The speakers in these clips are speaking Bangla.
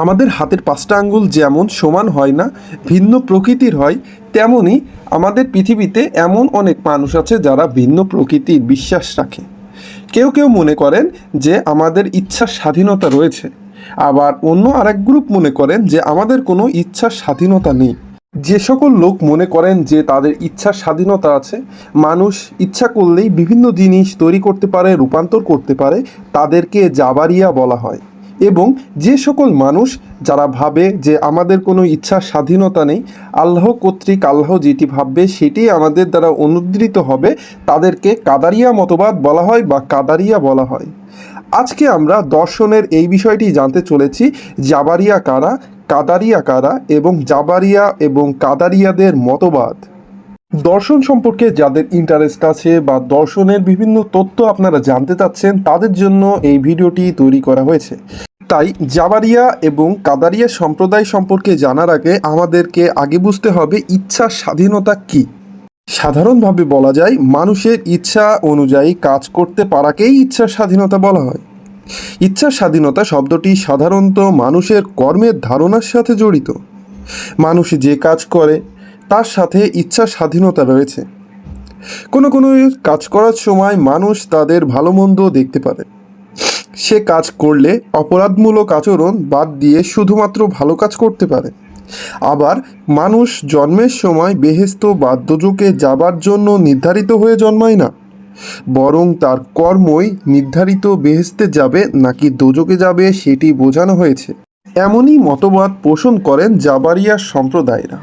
আমাদের হাতের 5টা আঙ্গুল যেমন সমান হয় না, ভিন্ন প্রকৃতির হয়, তেমনই আমাদের পৃথিবীতে এমন অনেক মানুষ আছে যারা ভিন্ন প্রকৃতির বিশ্বাস রাখে। কেউ কেউ মনে করেন যে আমাদের ইচ্ছার স্বাধীনতা রয়েছে, আবার অন্য আরেক গ্রুপ মনে করেন যে আমাদের কোনো ইচ্ছার স্বাধীনতা নেই। যে সকল লোক মনে করেন যে তাদের ইচ্ছার স্বাধীনতা আছে, মানুষ ইচ্ছা করলেই বিভিন্ন জিনিস তৈরি করতে পারে, রূপান্তর করতে পারে, তাদেরকে জাবারিয়া বলা হয়। এবং যে সকল মানুষ যারা ভাবে যে আমাদের কোনো ইচ্ছার স্বাধীনতা নেই, আল্লাহ কর্তৃক আল্লাহ যেটি ভাববে সেটি আমাদের দ্বারা অনুদ্রিত হবে, তাদেরকে কাদারিয়া মতবাদ বলা হয় বা কাদারিয়া বলা হয়। আজকে আমরা দর্শনের এই বিষয়টি জানতে চলেছি, জাবারিয়া কারা, কাদারিয়া কারা এবং জাবারিয়া এবং কাদারিয়াদের মতবাদ। দর্শন সম্পর্কে যাদের ইন্টারেস্ট আছে বা দর্শনের বিভিন্ন তথ্য আপনারা জানতে চাচ্ছেন, তাদের জন্য এই ভিডিওটি তৈরি করা হয়েছে। তাই জাবারিয়া এবং কাদারিয়া সম্প্রদায় সম্পর্কে জানার আগে আমাদেরকে আগে বুঝতে হবে ইচ্ছার স্বাধীনতা কী। সাধারণভাবে বলা যায় মানুষের ইচ্ছা অনুযায়ী কাজ করতে পারাকেই ইচ্ছার স্বাধীনতা বলা হয়। ইচ্ছার স্বাধীনতা শব্দটি সাধারণত মানুষের কর্মের ধারণার সাথে জড়িত। মানুষ যে কাজ করে তার সাথে ইচ্ছার স্বাধীনতা রয়েছে। কোনো কোনো কাজ করার সময় মানুষ তাদের ভালো মন্দ দেখতে পারে। সে কাজ করলে অপরাধমূলক আচরণ বাদ দিয়ে শুধুমাত্র ভালো কাজ করতে পারে। আবার মানুষ জন্মের সময় বেহেশত বা দোজখে যাবার জন্য নির্ধারিত হয়ে জন্মায় না, বরং তার কর্মই নির্ধারিত বেহেশতে যাবে নাকি দোজখে যাবে সেটি বোঝানো হয়েছে। এমনই মতবাদ পোষণ করেন জাবারিয়া সম্প্রদায়রা।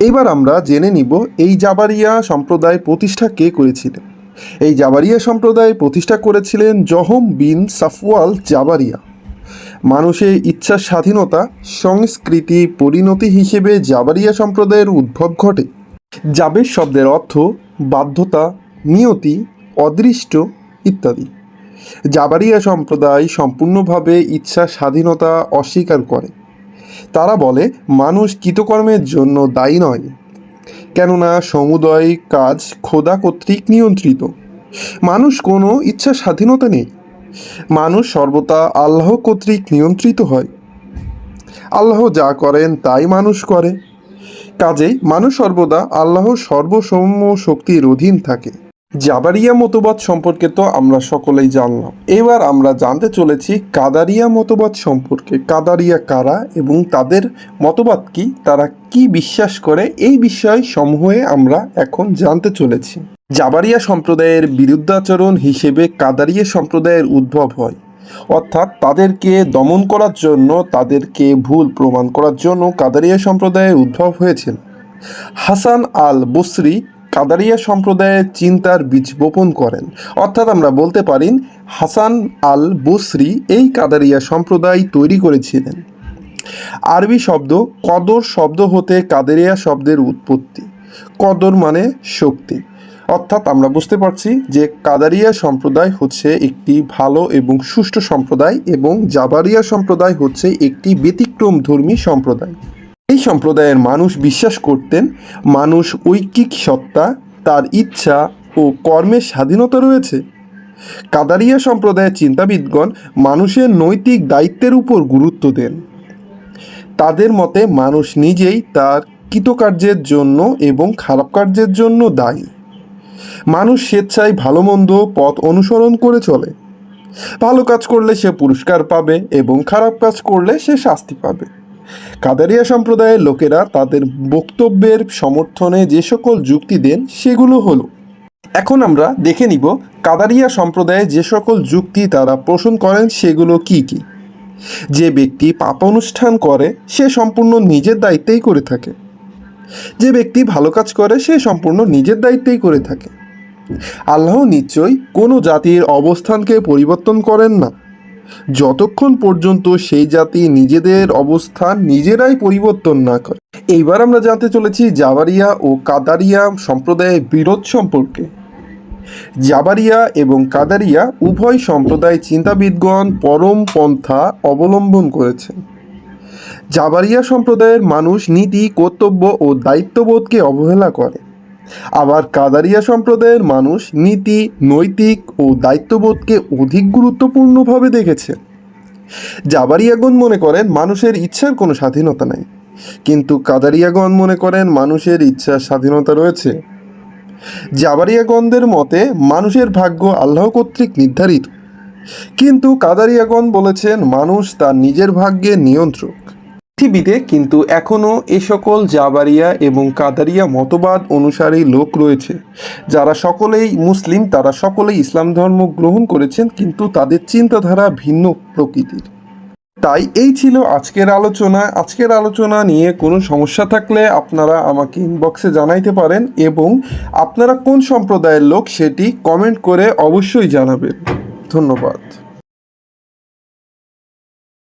এবার আমরা জেনে নিব এই জাবারিয়া সম্প্রদায় প্রতিষ্ঠা কে করেছিলেন। এই জাবারিয়া সম্প্রদায় প্রতিষ্ঠা করেছিলেন জহম বিন সাফওয়াল জাবারিয়া। মানুষের ইচ্ছার স্বাধীনতা সংস্কৃতি পরিণতি হিসেবে জাবারিয়া সম্প্রদায়ের উদ্ভব ঘটে। জাবের শব্দের অর্থ বাধ্যতা, নিয়তি, অদৃষ্ট ইত্যাদি। জাবারিয়া সম্প্রদায় সম্পূর্ণভাবে ইচ্ছার স্বাধীনতা অস্বীকার করে। তারা বলে মানুষ কৃতকর্মের জন্য দায়ী নয়, কেননা সমুদয় কাজ খোদা কর্তৃক নিয়ন্ত্রিত। মানুষ কোনো ইচ্ছার স্বাধীনতা নেই, মানুষ সর্বদা আল্লাহ কর্তৃক নিয়ন্ত্রিত হয়। আল্লাহ যা করেন তাই মানুষ করে, কাজেই মানুষ সর্বদা আল্লাহর সর্বসৌম্য শক্তির অধীন থাকে। জাবারিয়া মতবাদ সম্পর্কে তো আমরা সকলেই জানলাম। এবার আমরা জানতে চলেছি কাদারিয়া মতবাদ সম্পর্কে। কাদারিয়া কারা এবং তাদের মতবাদ কি, তারা কি বিশ্বাস করে, এই বিষয় সমূহে আমরা এখন জানতে চলেছি। জাবারিয়া সম্প্রদায়ের বিরুদ্ধাচরণ হিসেবে কাদারিয়া সম্প্রদায়ের উদ্ভব হয়, অর্থাৎ তাদেরকে দমন করার জন্য, তাদেরকে ভুল প্রমাণ করার জন্য কাদারিয়া সম্প্রদায়ের উদ্ভব হয়েছিল। হাসান আল বসরি কাদারিয়া সম্প্রদায়ের চিন্তার বীজ বপন করেন, অর্থাৎ আমরা বলতে পারি হাসান আল বসরি এই কাদারিয়া সম্প্রদায় তৈরি করেছিলেন। আরবি শব্দ কদর শব্দ হতে কাদারিয়া শব্দের উৎপত্তি। কদর মানে শক্তি, অর্থাৎ আমরা বুঝতে পারছি যে কাদারিয়া সম্প্রদায় হচ্ছে একটি ভালো এবং সুষ্ঠু সম্প্রদায় এবং জাবারিয়া সম্প্রদায় হচ্ছে একটি ব্যতিক্রমধর্মী সম্প্রদায়। এই সম্প্রদায়ের মানুষ বিশ্বাস করতেন মানুষ ঐকিক সত্তা, তার ইচ্ছা ও কর্মের স্বাধীনতা রয়েছে। কাদারিয়া সম্প্রদায়ের চিন্তাবিদগণ মানুষের নৈতিক দায়িত্বের উপর গুরুত্ব দেন। তাদের মতে মানুষ নিজেই তার কৃতকার্যের জন্য এবং খারাপ কার্যের জন্য দায়ী। মানুষ স্বেচ্ছায় ভালো মন্দ পথ অনুসরণ করে চলে। ভালো কাজ করলে সে পুরস্কার পাবে এবং খারাপ কাজ করলে সে শাস্তি পাবে। কাদারিয়া সম্প্রদায়ের লোকেরা তাদের বক্তব্যের সমর্থনে যে সকল যুক্তি দেন সেগুলো হলো। এখন আমরা দেখে নিব কাদারিয়া সম্প্রদায়ে যে সকল যুক্তি তারা পোষণ করেন সেগুলো কি কি। যে ব্যক্তি পাপ অনুষ্ঠান করে সে সম্পূর্ণ নিজের দায়িত্বেই করে থাকে। যে ব্যক্তি ভালো কাজ করে সে সম্পূর্ণ নিজের দায়িত্বেই করে থাকে। আল্লাহ নিশ্চয়ই কোনো জাতির অবস্থানকে পরিবর্তন করেন না যতক্ষণ পর্যন্ত সেই জাতি নিজেদের অবস্থান নিজেরাই পরিবর্তন না করে। এইবার আমরা জানতে চলেছি জাবারিয়া ও কাদারিয়া সম্প্রদায়ের বিরোধ সম্পর্কে। জাবারিয়া এবং কাদারিয়া উভয় সম্প্রদায় চিন্তাবিদগণ পরম পন্থা অবলম্বন করেছেন। জাবারিয়া সম্প্রদায়ের মানুষ নীতি, কর্তব্য ও দায়িত্ববোধকে অবহেলা করে, আবার কাদারিয়া সম্প্রদায়ের মানুষ নীতি, নৈতিক ও দায়িত্ববোধকে অধিক গুরুত্বপূর্ণভাবে দেখেছে। জাবারিয়াগণ মনে করেন মানুষের ইচ্ছার কোনো স্বাধীনতা নাই, কিন্তু কাদারিয়াগণ মনে করেন মানুষের ইচ্ছার স্বাধীনতা রয়েছে। জাবারিয়াগণদের মতে মানুষের ভাগ্য আল্লাহ কর্তৃক নির্ধারিত, কিন্তু কাদারিয়াগণ বলেছেন মানুষ তার নিজের ভাগ্যের নিয়ন্ত্রক। পৃথিবীতে কিন্তু এখনও এ সকল জাবারিয়া এবং কাদারিয়া মতবাদ অনুসারী লোক রয়েছে, যারা সকলেই মুসলিম, তারা সকলেই ইসলাম ধর্ম গ্রহণ করেছেন, কিন্তু তাদের চিন্তাধারা ভিন্ন প্রকৃতির। তাই এই ছিল আজকের আলোচনা। আজকের আলোচনা নিয়ে কোনো সমস্যা থাকলে আপনারা আমাকে ইনবক্সে জানাইতে পারেন, এবং আপনারা কোন সম্প্রদায়ের লোক সেটি কমেন্ট করে অবশ্যই জানাবেন। ধন্যবাদ।